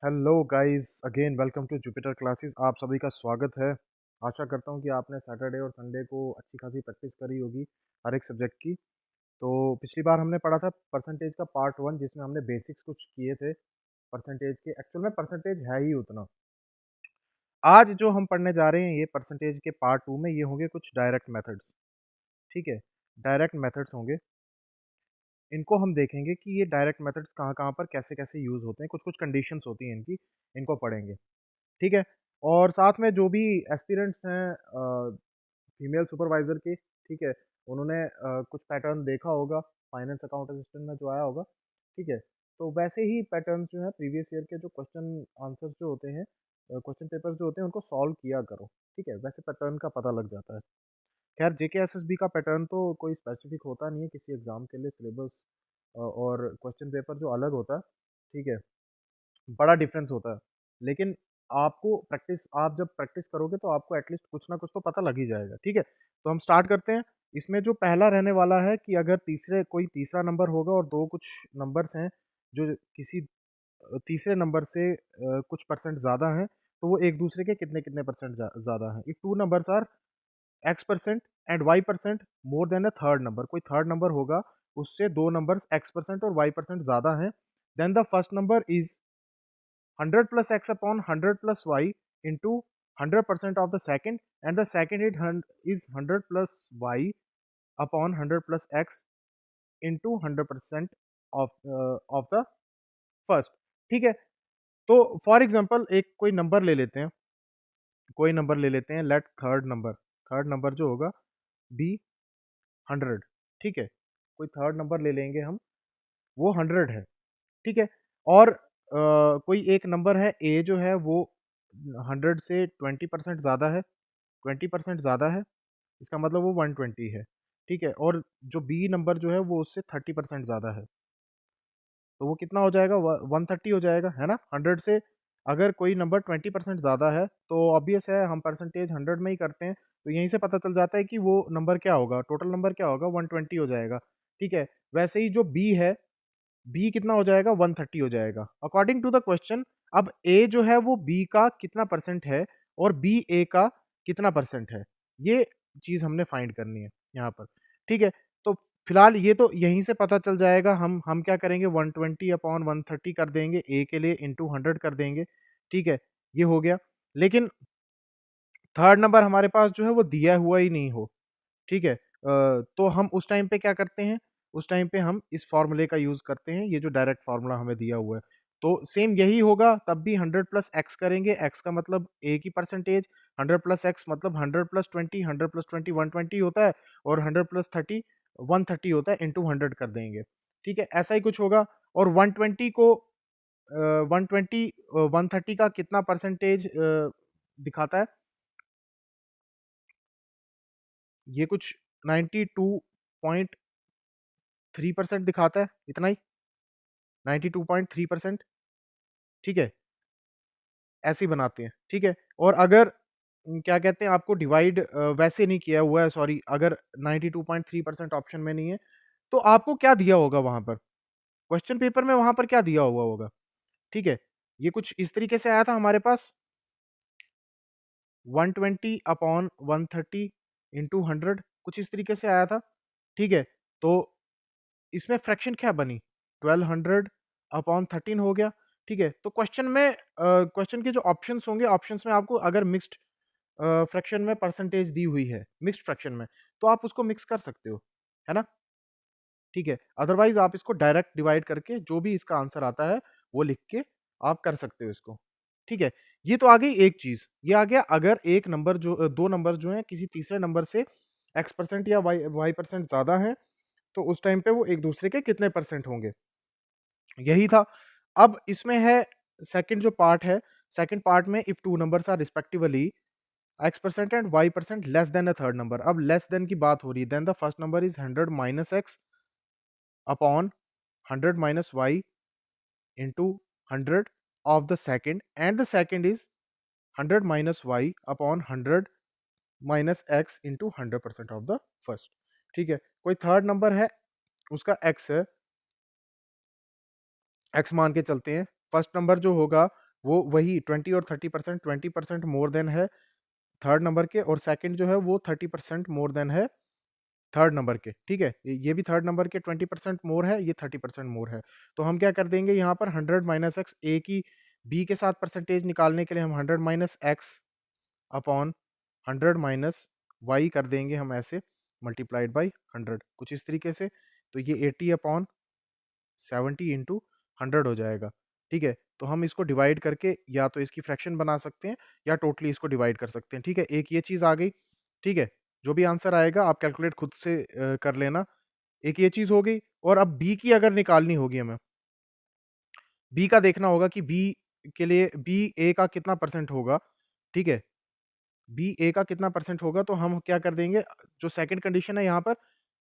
Hello guys, again welcome to Jupiter classes. आप सभी का स्वागत है। आशा करता हूँ कि आपने सैटरडे और संडे को अच्छी खासी प्रैक्टिस करी होगी हर एक सब्जेक्ट की। तो पिछली बार हमने पढ़ा था परसेंटेज का पार्ट वन, जिसमें हमने बेसिक्स कुछ किए थे परसेंटेज के। एक्चुअल में परसेंटेज है ही उतना। आज जो हम पढ़ने जा रहे हैं ये परसेंटेज के पार्ट टू में ये होंगे कुछ डायरेक्ट मेथड्स। ठीक है, डायरेक्ट मेथड्स होंगे। इनको हम देखेंगे कि ये डायरेक्ट मेथड्स कहाँ कहाँ पर कैसे कैसे यूज़ होते हैं, कुछ कुछ कंडीशंस होती हैं इनकी, इनको पढ़ेंगे। ठीक है। और साथ में जो भी एस्पिरेंट्स हैं फीमेल सुपरवाइज़र के, ठीक है, उन्होंने कुछ पैटर्न देखा होगा फाइनेंस अकाउंट असिस्टेंट में जो आया होगा। ठीक है, तो वैसे ही पैटर्न्स जो है प्रीवियस ईयर के जो क्वेश्चन आंसर्स जो होते हैं, क्वेश्चन पेपर्स जो होते हैं उनको सॉल्व किया करो। ठीक है, वैसे पैटर्न का पता लग जाता है। खैर जेके एसएसबी का पैटर्न तो कोई स्पेसिफिक होता नहीं है किसी एग्जाम के लिए। सिलेबस और क्वेश्चन पेपर जो अलग होता है, ठीक है, बड़ा डिफरेंस होता है। लेकिन आपको प्रैक्टिस, आप जब प्रैक्टिस करोगे तो आपको एटलीस्ट कुछ ना कुछ तो पता लग ही जाएगा। ठीक है, तो हम स्टार्ट करते हैं। इसमें जो पहला रहने वाला है कि अगर कोई तीसरा नंबर होगा और दो कुछ नंबर्स हैं जो किसी तीसरे नंबर से कुछ परसेंट ज़्यादा हैं, तो वो एक दूसरे के कितने कितने परसेंट ज़्यादा हैं। If two numbers are x% and y% more than a third number, कोई थर्ड नंबर होगा उससे दो नंबर्स x% और y% ज़्यादा हैं, then the first number is 100 plus x upon 100 plus y into 100% of the second, and the second is 100 plus y upon 100 plus x into 100% of the first। ठीक है, तो for example एक कोई number ले लेते हैं, लेट थर्ड नंबर जो होगा बी 100। ठीक है, कोई थर्ड नंबर ले लेंगे हम, वो 100 है। ठीक है, और कोई एक नंबर है ए जो है वो 100 से 20% ज़्यादा है, 20% ज़्यादा है, इसका मतलब वो 120 है। ठीक है, और जो बी नंबर जो है वो उससे 30% ज़्यादा है, तो वो कितना हो जाएगा? 130 हो जाएगा, है ना। 100 से अगर कोई नंबर 20% ज़्यादा है तो ऑब्वियस है हम परसेंटेज 100 में ही करते हैं, तो यहीं से पता चल जाता है कि वो नंबर क्या होगा, टोटल नंबर क्या होगा, 120 हो जाएगा। ठीक है, वैसे ही जो बी है, बी कितना हो जाएगा? 130 हो जाएगा अकॉर्डिंग टू द क्वेश्चन। अब ए जो है वो बी का कितना परसेंट है और बी ए का कितना परसेंट है, ये चीज हमने फाइंड करनी है यहाँ पर। ठीक है, तो फिलहाल ये तो यहीं से पता चल जाएगा। हम क्या करेंगे, 120 अपॉन 130 कर देंगे ए के लिए, इंटू 100 कर देंगे। ठीक है, ये हो गया। लेकिन थर्ड नंबर हमारे पास जो है वो दिया हुआ ही नहीं हो। ठीक है, तो हम उस टाइम पे क्या करते हैं, उस टाइम पे हम इस फॉर्मूले का यूज करते हैं, ये जो डायरेक्ट फार्मूला हमें दिया हुआ है। तो सेम यही होगा, तब भी 100 प्लस एक्स करेंगे, एक्स का मतलब ए की परसेंटेज, 100 प्लस एक्स मतलब 100 प्लस 20, 100 प्लस 20 120 होता है, और 100 प्लस 30 130 होता है, इंटू 100 कर देंगे। ठीक है, ऐसा ही कुछ होगा। और 120 को 120 130 का कितना परसेंटेज दिखाता है, ये कुछ 92.3% दिखाता है, इतना ही, 92.3%। ठीक है, ऐसे ही बनाते हैं। ठीक है, और अगर क्या कहते हैं, आपको डिवाइड वैसे नहीं किया हुआ है, सॉरी, अगर 92.3% ऑप्शन में नहीं है, तो आपको क्या दिया होगा वहां पर, क्वेश्चन पेपर में वहां पर क्या दिया हुआ होगा। ठीक है, ये कुछ इस तरीके से आया था हमारे पास, 120 अपॉन 130 इंटू 100, कुछ इस तरीके से आया था। ठीक है, तो इसमें फ्रैक्शन क्या बनी, 1200 अपॉन 13 हो गया। ठीक है, तो क्वेश्चन में क्वेश्चन के जो ऑप्शंस होंगे, ऑप्शंस में आपको अगर मिक्स्ड फ्रैक्शन में परसेंटेज दी हुई है, मिक्स्ड फ्रैक्शन में, तो आप उसको मिक्स कर सकते हो, है ना। ठीक है, अदरवाइज आप इसको डायरेक्ट डिवाइड करके जो भी इसका आंसर आता है वो लिख के आप कर सकते हो इसको। ठीक है, ये तो आ गई एक चीज, ये आ गया अगर एक नंबर जो दो नंबर जो है किसी तीसरे नंबर से x% या y% ज्यादा है, तो उस टाइम पे वो एक दूसरे के कितने परसेंट होंगे, यही था। अब इसमें है सेकंड जो पार्ट है, सेकंड पार्ट में if two numbers are respectively x% and y% less than a third number. अब लेस देन की बात हो रही है, then the first number is 100 minus x upon 100 minus y into 100 of the second, and the second is 100 minus y upon 100 minus x into 100% of the first. ठीक है, कोई third number है, उसका x है, x मान के चलते हैं। फर्स्ट नंबर जो होगा वो वही 20 और 30%, 20% मोर देन है थर्ड नंबर के, और सेकंड जो है वो 30% मोर देन है थर्ड नंबर के, ठीक है? ये भी थर्ड नंबर के 20% मोर है, ये 30% मोर है। तो हम क्या कर देंगे यहाँ पर 100 माइनस एक्स, ए की बी के साथ परसेंटेज निकालने के लिए हम 100 minus x upon 100 minus y कर देंगे हम ऐसे, मल्टीप्लाइड बाई 100 कुछ इस तरीके से। तो ये 80 अपॉन 70 इंटू 100 हो जाएगा, ठीक है? तो हम इसको डिवाइड करके या तो इसकी फ्रैक्शन बना सकते हैं या टोटली इसको डिवाइड कर सकते हैं, ठीक है? एक ये चीज़ आ गई, ठीक है? जो भी आंसर आएगा आप कैलकुलेट खुद से कर लेना। एक ये चीज़ हो गई, और अब बी की अगर निकालनी होगी हमें, बी का देखना होगा कि बी के लिए बी ए का कितना परसेंट होगा, ठीक है? बी ए का कितना परसेंट होगा, तो हम क्या कर देंगे, जो सेकंड कंडीशन है यहाँ पर,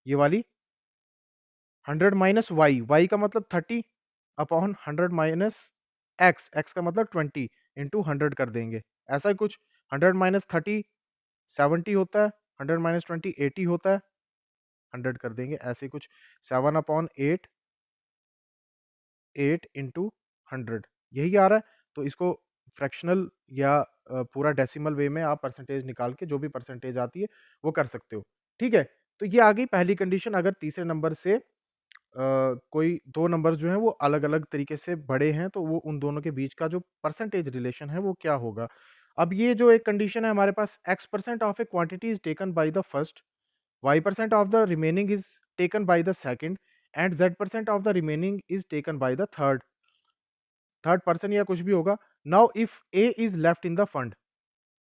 ये वाली 100 माइनस वाई, वाई का मतलब 30 अपॉन 100 माइनस एक्स, एक्स का मतलब 20 इंटू 100 कर देंगे। ऐसा ही कुछ 100 माइनस 30 70 होता है, 100 माइनस 20 80 होता है, 100 कर देंगे। ऐसे ही कुछ 7 अपॉन 8 8 इंटू 100 यही आ रहा है। तो इसको फ्रैक्शनल या पूरा डेसिमल वे में आप परसेंटेज निकाल के जो भी परसेंटेज आती है वो कर सकते हो, ठीक है? तो ये आ गई पहली कंडीशन। अगर तीसरे नंबर से कोई 2 नंबर्स जो हैं वो अलग-अलग तरीके से बड़े हैं, तो वो उन दोनों के बीच का जो परसेंटेज रिलेशन है वो क्या होगा? अब ये जो एक कंडीशन है हमारे पास, x% of a quantity is taken by the first, y% of the remaining is taken by the second and z% of the remaining is taken by the third, third person या कुछ भी होगा। Now if a is left in the fund,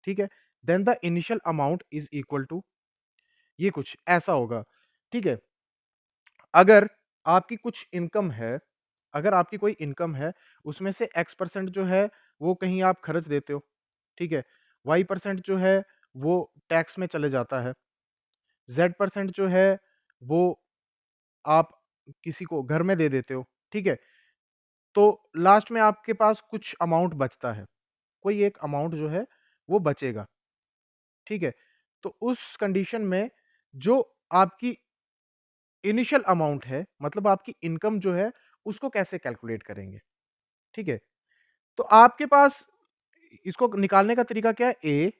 ठीक है? Then the initial amount is equal to, ये कुछ ऐसा होगा, ठीक है? अगर आपकी कुछ इनकम है, अगर आपकी कोई इनकम है, उसमें से x% जो है वो कहीं आप खर्च देते हो, ठीक है? y% जो है वो टैक्स में चले जाता है, z% जो है वो आप किसी को घर में दे देते हो, ठीक है? तो लास्ट में आपके पास कुछ अमाउंट बचता है, कोई एक अमाउंट जो है वो बचेगा, ठीक है? तो उस कंडीशन में जो आपकी इनिशियल अमाउंट है, मतलब आपकी इनकम जो है, उसको कैसे कैलकुलेट करेंगे, ठीक है? तो आपके पास इसको निकालने का तरीका क्या है?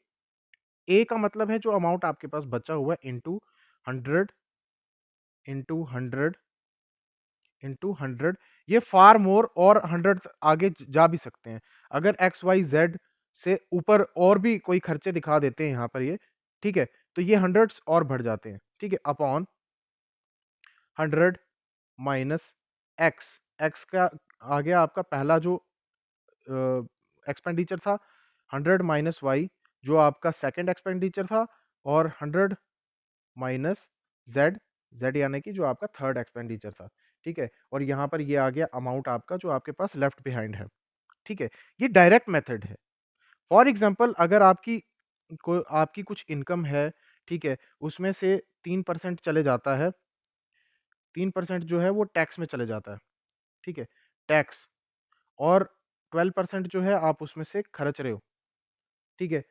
ए का मतलब है जो अमाउंट आपके पास बचा हुआ है इंटू 100 इंटू 100 इंटू 100, ये फार मोर और 100 आगे जा भी सकते हैं। अगर एक्स वाई जेड से ऊपर और भी कोई खर्चे दिखा देते हैं यहाँ पर ये, ठीक है? तो ये हंड्रेड्स और बढ़ जाते हैं, ठीक है? अपॉन 100 माइनस एक्स, एक्स का आ गया आपका पहला जो एक्सपेंडिचर था, 100 माइनस वाई जो आपका सेकंड एक्सपेंडिचर था, और 100 माइनस जेड, जेड यानी कि जो आपका थर्ड एक्सपेंडिचर था, ठीक है? और यहाँ पर ये आ गया अमाउंट आपका जो आपके पास लेफ्ट बिहाइंड है, ठीक है? ये डायरेक्ट मेथड है। फॉर एग्जांपल अगर आपकी कुछ इनकम है, ठीक है? उसमें से 3% चले जाता है, 3% जो है वो टैक्स में चले जाता है, ठीक है? टैक्स, और 12% जो है आप उसमें से खर्च रहे हो, ठीक है?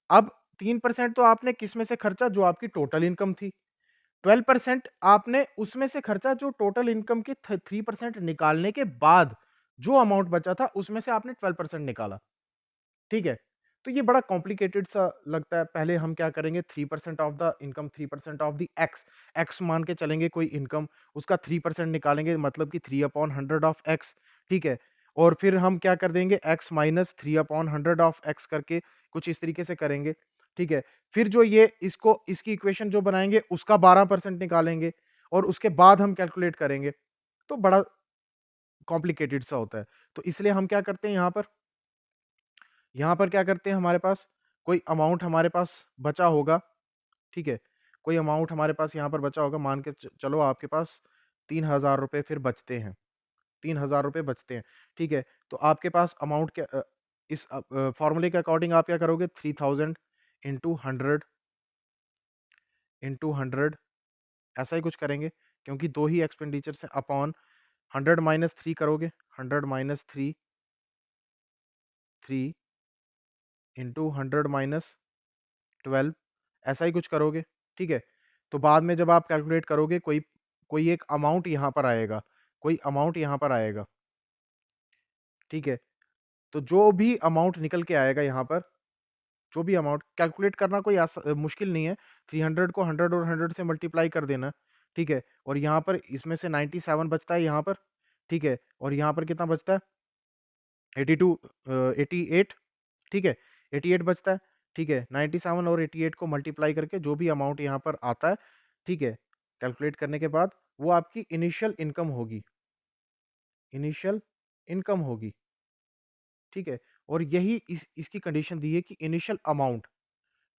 अब 3% तो आपने किस में से खर्चा, जो आपकी टोटल इनकम थी। 12% आपने उसमें से खर्चा जो टोटल इनकम की 3% निकालने के बाद जो अमाउंट बचा था उसमें से आपने 12% निकाला, ठीक है? तो ये बड़ा कॉम्प्लिकेटेड सा लगता है। पहले हम क्या करेंगे, 3% of the income, 3% of the x, x मान के चलेंगे कोई इनकम, उसका 3% निकालेंगे, मतलब कि 3/100 ऑफ एक्स, ठीक है? और फिर हम क्या कर देंगे, एक्स माइनस 3/100 ऑफ एक्स करके कुछ इस तरीके से करेंगे, ठीक है? फिर जो ये इसको इसकी इक्वेशन जो बनाएँगे उसका 12% निकालेंगे, और उसके बाद हम कैलकुलेट करेंगे। तो बड़ा कॉम्प्लिकेटेड सा होता है। तो इसलिए हम क्या करते हैं यहाँ पर क्या करते हैं, हमारे पास कोई अमाउंट हमारे पास बचा होगा, ठीक है? कोई अमाउंट हमारे पास यहाँ पर बचा होगा, मान के चलो आपके पास 3000 रुपए फिर बचते हैं, 3000 रुपए बचते हैं, ठीक है? तो आपके पास अमाउंट क्या इस फॉर्मूले के अकॉर्डिंग आप क्या करोगे, 3000 इंटू 100 इंटू 100 ऐसा ही कुछ करेंगे, क्योंकि 2 ही एक्सपेंडिचर्स हैं, अपॉन 100 माइनस 3 करोगे, 100 माइनस 3 3 इंटू 100 माइनस 12 ऐसा ही कुछ करोगे, ठीक है? तो बाद में जब आप कैलकुलेट करोगे, कोई कोई एक अमाउंट यहाँ पर आएगा, कोई अमाउंट यहाँ पर आएगा, ठीक है? तो जो भी अमाउंट निकल के आएगा यहाँ पर, जो भी अमाउंट कैलकुलेट करना कोई मुश्किल नहीं है। 300 को 100 और 100 से मल्टीप्लाई कर देना, ठीक है? और यहाँ पर इसमें से 97 बचता है यहाँ पर, ठीक है? और यहाँ पर कितना बचता है? 82 88, ठीक है? 88 बचता है, ठीक है? 97 और 88 को मल्टीप्लाई करके जो भी अमाउंट यहाँ पर आता है, ठीक है? कैलकुलेट करने के बाद वो आपकी इनिशियल इनकम होगी, इनिशियल इनकम होगी, ठीक है? और यही इसकी कंडीशन दी है कि इनिशियल अमाउंट,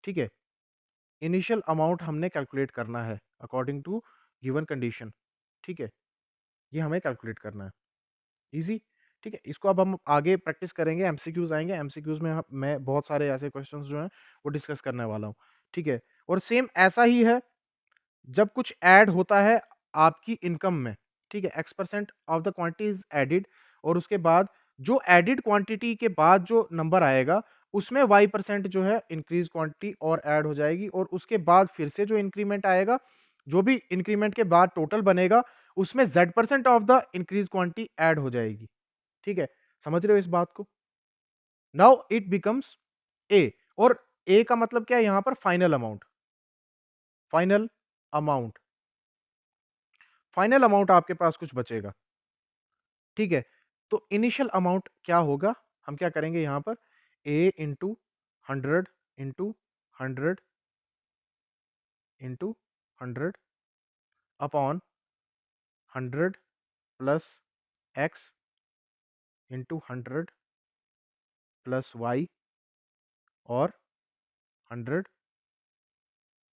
ठीक है? इनिशियल अमाउंट हमने कैलकुलेट करना है अकॉर्डिंग टू गिवन कंडीशन, ठीक है? ये हमें कैलकुलेट करना है। ईज़ी, ठीक है? इसको अब हम आगे प्रैक्टिस करेंगे, एमसीक्यूज़ आएँगे, एमसीक्यूज़ में ह मैं बहुत सारे ऐसे क्वेश्चंस जो हैं, वो डिस्कस करने वाला हूँ, ठीक है? और सेम ऐसा ही है, जब कुछ ऐड होता है आपकी इनकम में, ठीक है? X% of the quantity is added और उसके बाद जो एडेड क्वांटिटी के बाद जो नंबर आएगा, उसमें Y% जो है इंक्रीज़ क्वांटिटी और ऐड हो जाएगी और उसके बाद फिर से जो इंक्रीमेंट आएगा, जो भी इंक्रीमेंट के बाद टोटल बनेगा, उसमें Z% of the increase quantity add हो जाएगी। ठीक है? समझ रहे हो इस बात को? नाउ इट बिकम्स ए और ए का मतलब क्या है यहां पर? Final amount, final amount, final amount आपके पास कुछ बचेगा, ठीक है? तो इनिशियल अमाउंट क्या होगा? हम क्या करेंगे यहां पर? A into 100 into 100 into 100 upon 100 plus x into 100 plus y और 100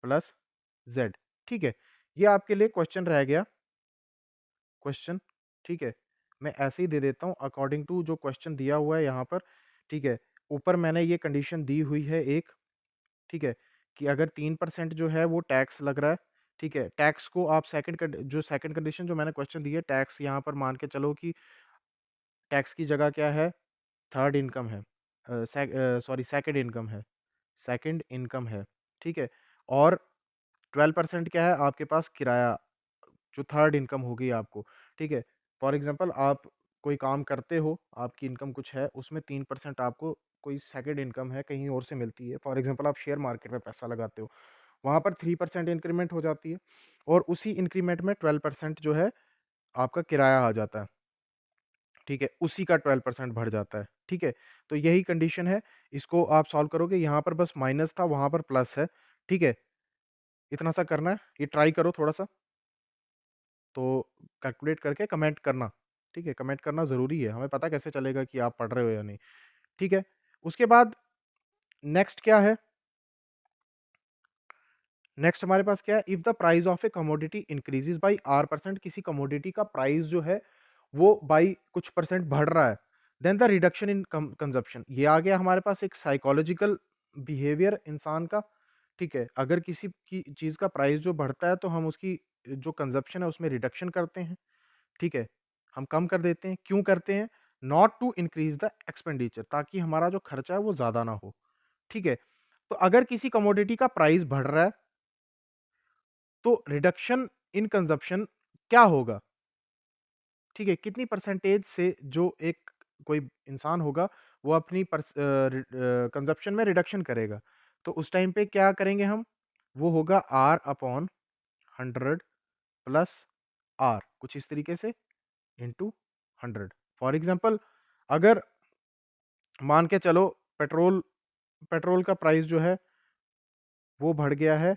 प्लस जेड, ठीक है? ये आपके लिए क्वेश्चन रह गया, क्वेश्चन, ठीक है? मैं ऐसे ही दे देता हूँ अकॉर्डिंग टू जो क्वेश्चन दिया हुआ है यहाँ पर, ठीक है? ऊपर मैंने ये कंडीशन दी हुई है एक, ठीक है? कि अगर 3% जो है वो टैक्स लग रहा है, ठीक है? टैक्स को आप सेकंड कंडीशन जो मैंने क्वेश्चन दी है, टैक्स यहाँ पर मान के चलो कि टैक्स की जगह क्या है? थर्ड इनकम है। सॉरी सेकंड इनकम है, सेकंड इनकम है, ठीक है? और 12% क्या है आपके पास? किराया, जो थर्ड इनकम होगी आपको, ठीक है? फॉर एग्ज़ाम्पल आप कोई काम करते हो, आपकी इनकम कुछ है, उसमें 3% आपको कोई सेकंड इनकम है, कहीं और से मिलती है। फॉर एग्ज़ाम्पल आप शेयर मार्केट में पैसा लगाते हो, वहाँ पर 3% इंक्रीमेंट हो जाती है और उसी इंक्रीमेंट में 12% जो है आपका किराया आ जाता है, ठीक है? उसी का 12% बढ़ जाता है, ठीक है? तो यही कंडीशन है, इसको आप सॉल्व करोगे, यहाँ पर बस माइनस था, वहाँ पर प्लस है, ठीक है? इतना सा करना है, ये ट्राई करो थोड़ा-सा। तो कैलकुलेट करके कमेंट करना, ठीक है? कमेंट करना ज़रूरी है, हमें पता कैसे चलेगा कि आप पढ़ रहे हो या नहीं, ठीक है? उसके बाद नेक्स्ट क्या है? नेक्स्ट हमारे पास क्या है? If the price of a commodity increases by R%, किसी कमोडिटी का प्राइस जो है वो बाई कुछ परसेंट बढ़ रहा है, then the reduction in consumption, ये आ गया हमारे पास एक साइकोलॉजिकल बिहेवियर इंसान का, ठीक है? अगर किसी की चीज़ का प्राइस जो बढ़ता है तो हम उसकी जो कंजप्शन है उसमें रिडक्शन करते हैं, ठीक है? हम कम कर देते हैं, क्यों करते हैं? Not to increase the expenditure, ताकि हमारा जो खर्चा है वो ज़्यादा ना हो, ठीक है? तो अगर किसी कमोडिटी का प्राइस बढ़ रहा है, तो रिडक्शन इन कंजप्शन क्या होगा? ठीक है? कितनी परसेंटेज से जो एक कोई इंसान होगा, वो अपनी कंजप्शन में रिडक्शन करेगा। तो उस टाइम पे क्या करेंगे हम? वो होगा R अपॉन 100 प्लस R, कुछ इस तरीके से इंटू 100। फॉर एग्ज़ाम्पल अगर मान के चलो पेट्रोल पेट्रोल का प्राइस जो है वो बढ़ गया है,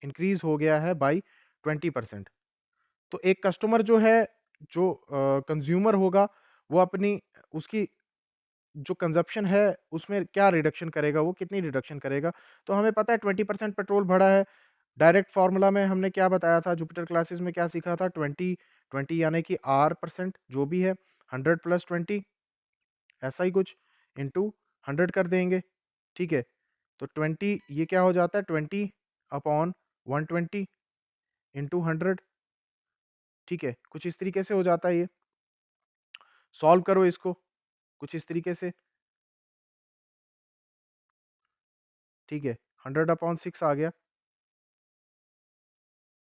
इंक्रीज़ हो गया है बाय 20%। तो एक कस्टमर जो है, जो कंज़्यूमर होगा, वो अपनी उसकी जो कंज़प्शन है उसमें क्या रिडक्शन करेगा, वो कितनी रिडक्शन करेगा? तो हमें पता है 20% पेट्रोल बढ़ा है। डायरेक्ट फ़ॉर्मूला में हमने क्या बताया था, जुपिटर क्लासेस में क्या सीखा था? 20 20 यानी कि R% जो भी है, 100 प्लस 20 ऐसा ही कुछ इंटू 100 कर देंगे, ठीक है? तो 20 ये क्या हो जाता है? 20 अपॉन 120 इंटू 100, ठीक है? कुछ इस तरीके से हो जाता है ये। सॉल्व करो इसको, कुछ इस तरीके से, ठीक है? 100 अपॉन 6 आ गया।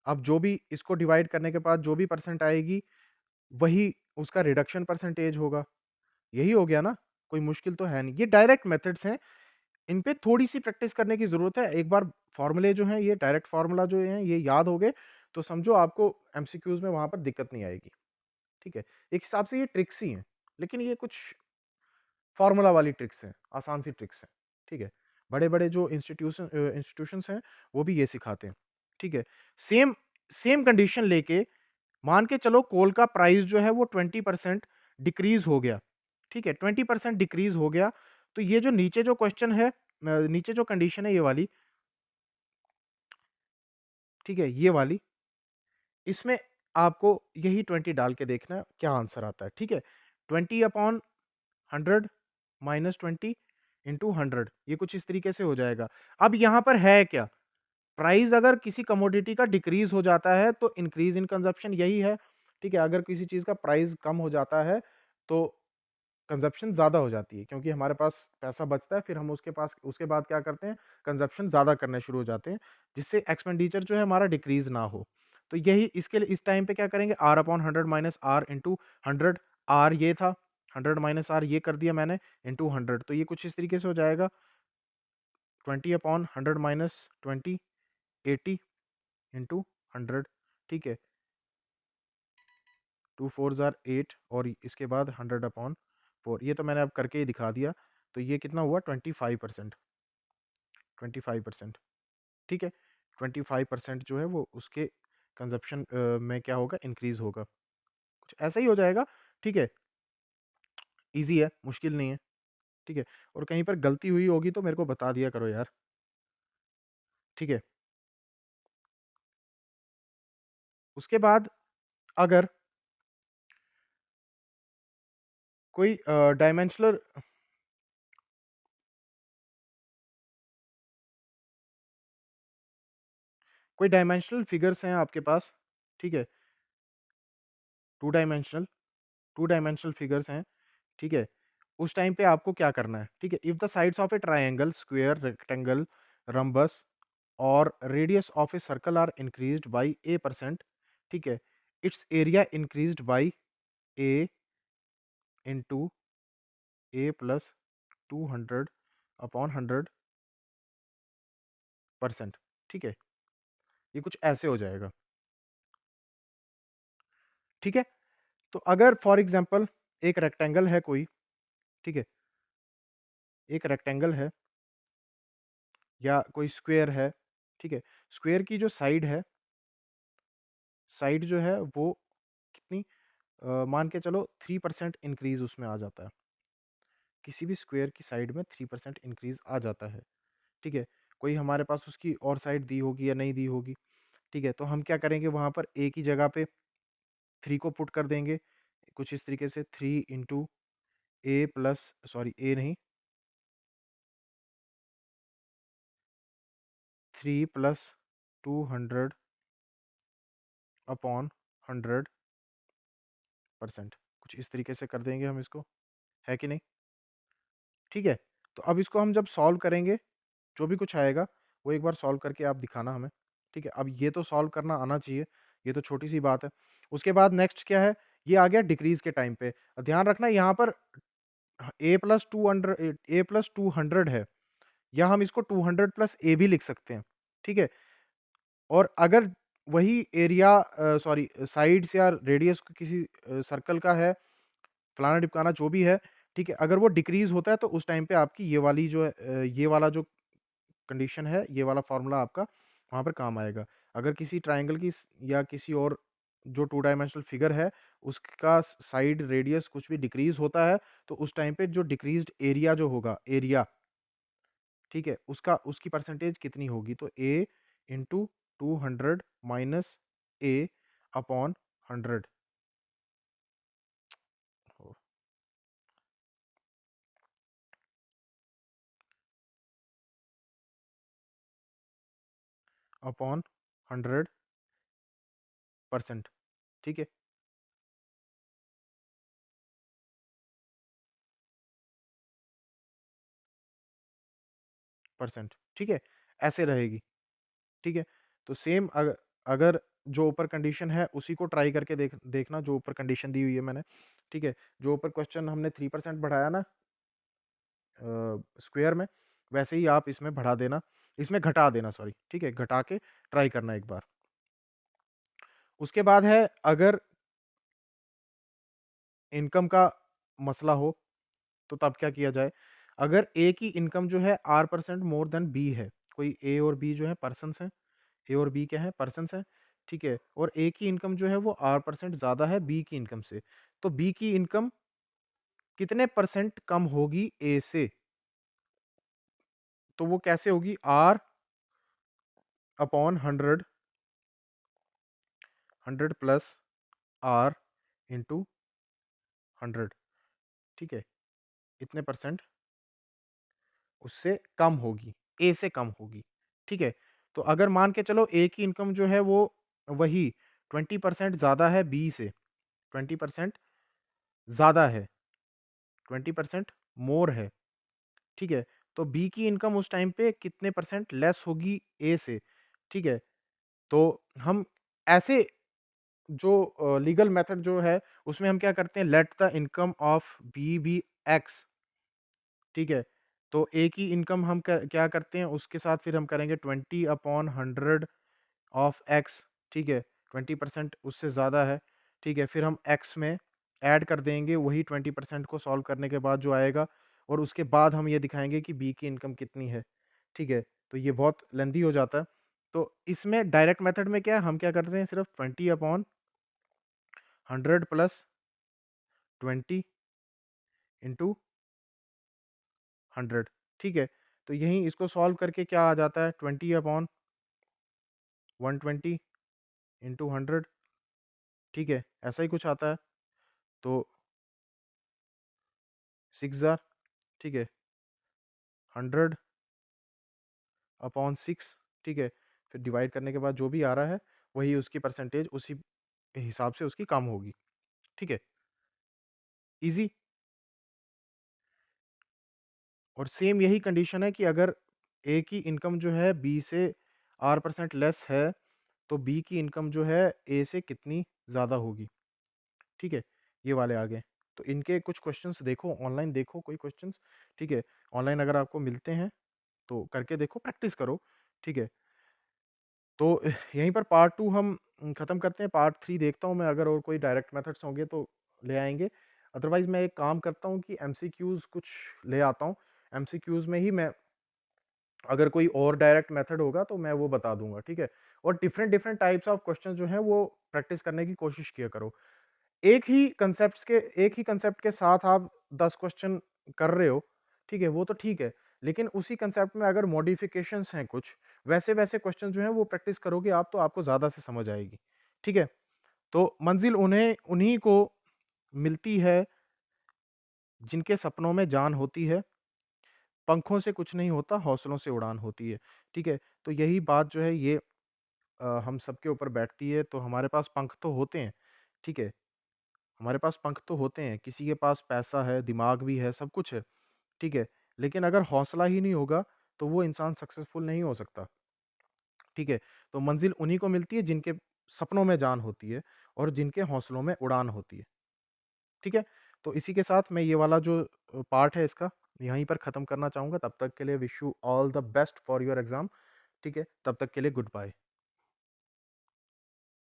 अब जो भी इसको डिवाइड करने के बाद जो भी परसेंट आएगी, वही उसका रिडक्शन परसेंटेज होगा। यही हो गया ना? कोई मुश्किल तो है नहीं। ये डायरेक्ट मेथड्स हैं, इन पे थोड़ी-सी प्रैक्टिस करने की ज़रूरत है। एक बार फ़ॉर्मूले जो हैं, ये डायरेक्ट फ़ॉर्मूला जो हैं, ये याद हो गए, तो समझो आपको एमसीक्यूज़ में वहाँ पर दिक्कत नहीं आएगी, ठीक है? एक हिसाब से ये ट्रिक्स ही हैं, लेकिन ये कुछ फ़ॉर्मूला वाली ट्रिक्स हैं, आसान सी ट्रिक्स हैं, ठीक है? बड़े-बड़े जो इंस्टीट्यूशंस हैं, वो भी ये सिखाते हैं, ठीक है? सेम सेम कंडीशन लेके मान के चलो कोल का प्राइस जो है वो 20% डिक्रीज़ हो गया, ठीक है? 20% डिक्रीज़ हो गया, तो ये जो नीचे जो क्वेश्चन है नीचे जो कंडीशन है ये वाली, ठीक है? ये वाली, इसमें आपको यही 20 डाल के देखना है, क्या आंसर आता है, ठीक है? 20 अपॉन 100 माइनस 20 इंटू 100 ये कुछ इस तरीके से हो जाएगा। अब यहाँ पर है क्या? प्राइस अगर किसी कमोडिटी का डिक्रीज़ हो जाता है, तो इंक्रीज़ इन कंज़म्पशन यही है, ठीक है? अगर किसी चीज़ का प्राइस कम हो जाता है, तो कंज़म्पशन ज़्यादा हो जाती है, क्योंकि हमारे पास पैसा बचता है, फिर हम उसके बाद क्या करते हैं, कंज़म्पशन ज़्यादा करने शुरू हो जाते हैं, जिससे एक्सपेंडिचर जो है हमारा डिक्रीज़ ना हो। तो यही इसके लिए इस टाइम पे क्या करेंगे, R upon 100 minus R into 100, R ये था, 100 माइनस आर ये कर दिया मैंने, इंटू 100, तो ये कुछ इस तरीके से हो जाएगा, 20 अपॉन 100 माइनस 20, 80 इंटू 100, ठीक है? 2 4 ज़ार 8 और इसके बाद 100 अपॉन 4, ये तो मैंने अब करके ही दिखा दिया। तो ये कितना हुआ, 25%, 25%, ठीक है? 25% जो है वो उसके कंज़म्पशन में क्या होगा, इंक्रीज़ होगा। कुछ ऐसा ही हो जाएगा, ठीक है? ईज़ी है, मुश्किल नहीं है, ठीक है? और कहीं पर गलती हुई होगी तो मेरे को बता दिया करो यार, ठीक है? उसके बाद अगर कोई डायमेंशनल फिगर्स हैं आपके पास, ठीक है? 2 डायमेंशनल 2 डायमेंशनल फिगर्स हैं, ठीक है? उस टाइम पे आपको क्या करना है, ठीक है? If the sides of a triangle, square, rectangle, rhombus और radius of a circle are increased by a percent, ठीक है? It's area increased by a into a plus 200 upon 100%, ठीक है? ये कुछ ऐसे हो जाएगा, ठीक है? तो अगर फॉर एग्जांपल एक रेक्टेंगल है कोई, ठीक है? एक रेक्टेंगल है या कोई स्क्वायर है, ठीक है? स्क्वायर की जो साइड जो है वो कितनी, मान के चलो 3% इंक्रीज़ उसमें आ जाता है। किसी भी स्क्वायर की साइड में 3% इंक्रीज़ आ जाता है, ठीक है? कोई हमारे पास उसकी और साइड दी होगी या नहीं दी होगी, ठीक है? तो हम क्या करेंगे, वहाँ पर ए की जगह पे 3 को पुट कर देंगे, कुछ इस तरीके से 3 इंटू ए प्लस, सॉरी ए नहीं, 3 प्लस 200 अपॉन 100%, कुछ इस तरीके से कर देंगे हम इसको, है कि नहीं? ठीक है? तो अब इसको हम जब सॉल्व करेंगे, जो भी कुछ आएगा, वो एक बार सॉल्व करके आप दिखाना हमें, ठीक है? अब ये तो सॉल्व करना आना चाहिए, ये तो छोटी-सी बात है। उसके बाद नेक्स्ट क्या है, ये आ गया डिक्रीज़ के टाइम पे। ध्यान रखना यहाँ पर ए प्लस 200 है, या हम इसको 200 प्लस ए भी लिख सकते हैं, ठीक है? और अगर वही एरिया सॉरी साइड्स या रेडियस किसी सर्कल का है, फलाना-ढिमकाना जो भी है, ठीक है? अगर वो डिक्रीज़ होता है तो उस टाइम पे आपकी ये वाली जो है ये वाला जो कंडीशन है, ये वाला फ़ॉर्मूला आपका वहाँ पर काम आएगा। अगर किसी ट्रायंगल की या किसी और जो 2 डायमेंशनल फिगर है, उसका साइड रेडियस कुछ भी डिक्रीज़ होता है, तो उस टाइम पे जो डिक्रीज़्ड एरिया जो होगा, एरिया, ठीक है? उसकी परसेंटेज कितनी होगी? तो ए इंटू 200 माइनस ए अपॉन 100 अपॉन 100%, ठीक है? परसेंट, ठीक है? ऐसे रहेगी, ठीक है? तो सेम अगर जो ऊपर कंडीशन है उसी को ट्राई करके देखना, जो ऊपर कंडीशन दी हुई है मैंने, ठीक है? जो ऊपर क्वेश्चन हमने 3% बढ़ाया ना, स्क्वायर में, वैसे ही आप इसमें बढ़ा देना, इसमें घटा देना सॉरी, ठीक है? घटा के ट्राई करना एक बार। उसके बाद है अगर इनकम का मसला हो, तो तब क्या किया जाए? अगर ए की इनकम जो है R% मोर देन बी है, कोई ए और बी जो है पर्सन्स हैं, ए और बी क्या है? पर्सन्स हैं, ठीक है? और ए की इनकम जो है वो R% ज़्यादा है बी की इनकम से, तो बी की इनकम कितने परसेंट कम होगी ए से? तो वो कैसे होगी? R upon 100, 100 plus R into 100, ठीक है? इतने परसेंट उससे कम होगी, ए से कम होगी, ठीक है? तो अगर मान के चलो ए की इनकम जो है वो वही 20% ज़्यादा है बी से, 20% ज़्यादा है, 20% मोर है, ठीक है? तो बी की इनकम उस टाइम पे कितने परसेंट लेस होगी ए से, ठीक है? तो हम ऐसे जो लीगल मेथड जो है, उसमें हम क्या करते हैं, let the income of B be x, ठीक है? तो ए की इनकम हम क्या करते हैं, उसके साथ फिर हम करेंगे 20/100 ऑफ एक्स, ठीक है? 20% उससे ज़्यादा है, ठीक है? फिर हम एक्स में ऐड कर देंगे वही 20% को सॉल्व करने के बाद जो आएगा, और उसके बाद हम ये दिखाएँगे कि बी की इनकम कितनी है, ठीक है? तो ये बहुत लेंदी हो जाता है। तो इसमें डायरेक्ट मेथड में क्या है, हम क्या कर रहे हैं, सिर्फ 20/100 प्लस 20 इंटू 100, ठीक है? तो यहीं इसको सॉल्व करके क्या आ जाता है, 20/120 इंटू 100, ठीक है? ऐसा ही कुछ आता है। तो 6 ज़ार, ठीक है? 100 अपॉन 6, ठीक है? फिर डिवाइड करने के बाद जो भी आ रहा है, वही उसकी परसेंटेज उसी हिसाब से उसकी कम होगी, ठीक है? ईज़ी। और सेम यही कंडीशन है कि अगर ए की इनकम जो है बी से R% लेस है, तो बी की इनकम जो है ए से कितनी ज़्यादा होगी, ठीक है? ये वाले आ गए। तो इनके कुछ क्वेश्चंस देखो, ऑनलाइन देखो कोई क्वेश्चंस, ठीक है? ऑनलाइन अगर आपको मिलते हैं, तो करके देखो, प्रैक्टिस करो, ठीक है? तो यहीं पर पार्ट 2 हम खत्म करते हैं, पार्ट 3 देखता हूँ मैं, अगर और कोई डायरेक्ट मेथड्स होंगे तो ले आएँगे। अदरवाइज़ मैं एक काम करता हूँ कि एमसीक्यूज़ कुछ ले आता हूँ। एमसीक्यूज़ में ही मैं अगर कोई और डायरेक्ट मेथड होगा तो मैं वो बता दूँगा, ठीक है? और different different types of question जो हैं वो प्रैक्टिस करने की कोशिश किया करो। एक ही कांसेप्ट के साथ आप 10 क्वेश्चन कर रहे हो, ठीक है? वो तो ठीक है, लेकिन उसी कांसेप्ट में अगर मॉडिफिकेशंस हैं कुछ, वैसे-वैसे क्वेश्चन जो हैं वो प्रैक्टिस करोगे आप, तो आपको ज़्यादा से समझ आएगी, ठीक है? तो मंज़िल उन्हें उन्हीं को मिलती है जिनके सपनों में जान होती है, पंखों से कुछ नहीं होता, हौसलों से उड़ान होती है, ठीक है? तो यही बात जो है ये हम सबके ऊपर बैठती है, तो हमारे पास पंख तो होते हैं, ठीक है? हमारे पास पंख तो होते हैं, किसी के पास पैसा है, दिमाग भी है, सब कुछ है, ठीक है? लेकिन अगर हौसला ही नहीं होगा, तो वो इंसान सक्सेसफुल नहीं हो सकता, ठीक है? तो मंज़िल उन्हीं को मिलती है जिनके सपनों में जान होती है और जिनके हौसलों में उड़ान होती है, ठीक है? तो इसी के साथ मैं ये वाला जो पार्ट है इसका, यहीं पर ख़त्म करना चाहूँगा। तब तक के लिए wish you all the best for your exam, ठीक है? तब तक के लिए गुड बाय।